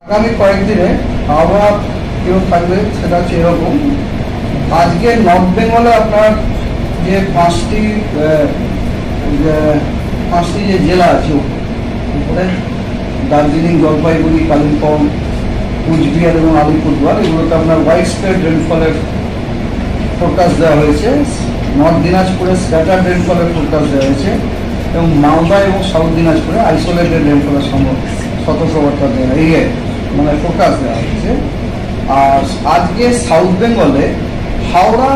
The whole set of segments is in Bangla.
আগামী কয়েকদিনে আবহাওয়া কেউ থাকবে সেটা হচ্ছে এরকম। আজকে নর্থ বেঙ্গলে আপনার যে পাঁচটি যে জেলা আছে উপরে দার্জিলিং, জলপাইগুড়ি, কালিম্পং, কুচবিহার এবং আলিপুরদুয়ার, এগুলোতে আপনার হোয়াইট স্প্রেড রেনফলের ফোরকাস্ট দেওয়া হয়েছে। নর্থ দিনাজপুরে স্ক্যাটার্ড রেনফলের ফোরকাস্ট দেওয়া হয়েছে এবং মালদা এবং সাউথ দিনাজপুরে আইসোলেটেড রেনফলের সতর্কবার্তা দেওয়া মানে ফোরকাস্ট দেওয়া হয়েছে। আর আজকে সাউথ বেঙ্গলে হাওড়া,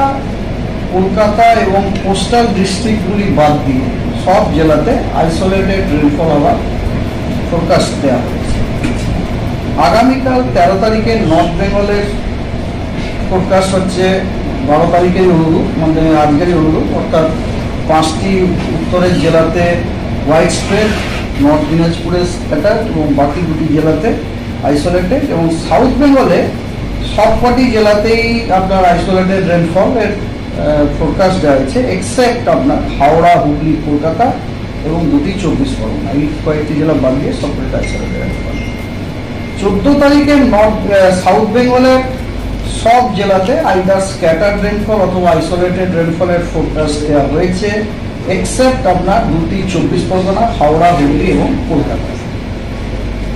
কলকাতা এবং কোস্টাল ডিস্ট্রিক্টগুলি বাদ দিয়ে সব জেলাতে আইসোলেটেড রেনফল হওয়ার ফোরকাস্ট দেওয়া হয়েছে। আগামীকাল 13 তারিখে নর্থ বেঙ্গলের ফোরকাস্ট হচ্ছে 12 তারিখের অনুরূপ, মানে আজকেরই অনুরূপ, অর্থাৎ 5টি উত্তরের জেলাতে হোয়াইট স্প্রেড, নর্থ দিনাজপুরে স্ক্যাটার্ড এবং বাকি 2টি জেলাতে আইসোলেটেড। এবং সাউথ বেঙ্গলে সবকটি জেলাতেই আপনার আইসোলেটেড রেনফলের ফোরকাস্ট দেওয়া হয়েছে, এক্সেপ্ট আপনার হাওড়া, হুগলি, কলকাতা এবং 2টি 24 পরগনা, এই কয়েকটি জেলা বাদ দিয়ে সবকটি আইসোলেটেড রেনফল। 14 তারিখে সাউথ বেঙ্গলের সব জেলাতে আইদার স্ক্যাটার্ড রেনফল অথবা আইসোলেটেড রেনফলের ফোরকাস্ট দেওয়া হয়েছে, এক্সেপ্ট আপনার 2টি 24 পরগনা, হাওড়া, হুগলি এবং কলকাতা।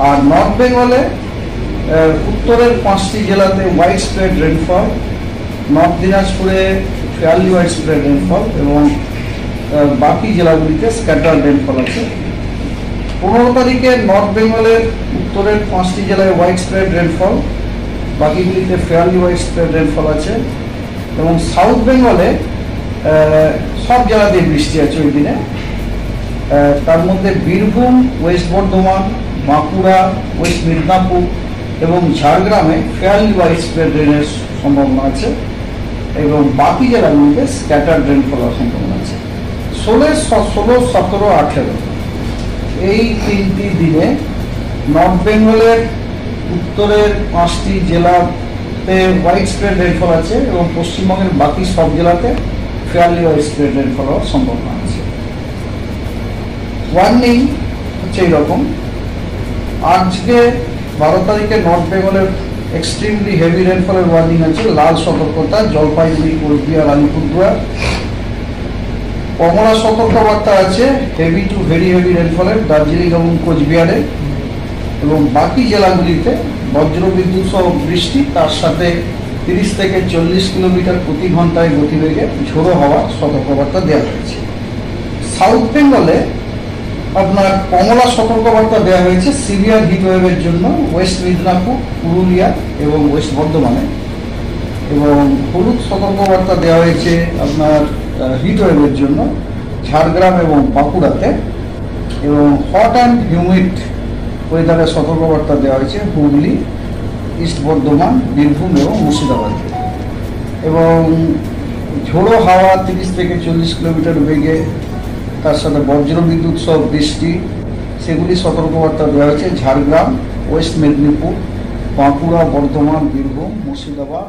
আর নর্থ বেঙ্গলে উত্তরের 5টি জেলাতে হোয়াইট স্প্রেড রেনফল, নর্থ দিনাজপুরে ফেয়ারলি হোয়াইট স্প্রেড রেনফল এবং বাকি জেলাগুলিতে স্ক্যাটার্ড রেনফল আছে। 15 তারিখে নর্থ বেঙ্গলের উত্তরের 5টি জেলায় হোয়াইট স্প্রেড রেনফল, বাকিগুলিতে ফেয়ারলি হোয়াইট স্প্রেড রেনফল আছে। এবং সাউথ বেঙ্গলে সব জেলাতেই বৃষ্টি আছে ওই দিনে। তার মধ্যে বীরভূম, ওয়েস্ট বর্ধমান, বাঁকুড়া, ওয়েস্ট মিদনাপুর এবং ঝাড়গ্রামে ফেয়ারলি হোয়াইট স্প্রেড রেনের সম্ভাবনা আছে এবং বাকি জেলাগুলিতে স্ক্যাটার্ড রেনফল হওয়ার সম্ভাবনা আছে। 16, 17, 18 এই 3টি দিনে নর্থ বেঙ্গলের উত্তরের 5টি জেলাতে হোয়াইট স্প্রেড রেনফল আছে এবং পশ্চিমবঙ্গের বাকি সব জেলাতে ফেয়ারলি হোয়াইট স্প্রেড রেনফল হওয়ার সম্ভাবনা আছে। ওয়ার্নিং হচ্ছে এইরকম। আজকে 12 তারিখে নর্থ বেঙ্গলের এক্সট্রিমলি হেভি রেনফলের ওয়ার্নিং আছে, লাল সতর্কতা জলপাইগুড়ি, কোচবিহার, আলিপুরদুয়ার। কমলা সতর্কবার্তা আছে হেভি টু ভেরি হেভি রেনফলের দার্জিলিং এবং কোচবিহারে এবং বাকি জেলাগুলিতে বজ্রবিদ্যুৎ সহ বৃষ্টি, তার সাথে 30 থেকে 40 কিলোমিটার প্রতি ঘন্টায় গতিবেগে ঝোড়ো হওয়ার সতর্কবার্তা দেওয়া হয়েছে। সাউথ বেঙ্গলে আপনার কমলা সতর্কবার্তা দেওয়া হয়েছে সিভিয়ার হিটওয়েভের জন্য ওয়েস্ট মিদনাপুর, পুরুলিয়া এবং ওয়েস্ট বর্ধমানে, এবং হলুদ সতর্কবার্তা দেওয়া হয়েছে আপনার হিটওয়েভের জন্য ঝাড়গ্রাম এবং বাঁকুড়াতে, এবং হট অ্যান্ড হিউমিড ওয়েদারের সতর্কবার্তা দেওয়া হয়েছে হুগলি, ইস্ট বর্ধমান, বীরভূম এবং মুর্শিদাবাদে। এবং ঝোড়ো হাওয়া 30 থেকে 40 কিলোমিটার বেগে, তার সাথে বজ্রবিদ্যুৎ সহ বৃষ্টি, সেগুলি সতর্কবার্তা দেওয়া হয়েছে ঝাড়গ্রাম, ওয়েস্ট মেদিনীপুর, বাঁকুড়া, বর্ধমান, বীরভূম, মুর্শিদাবাদ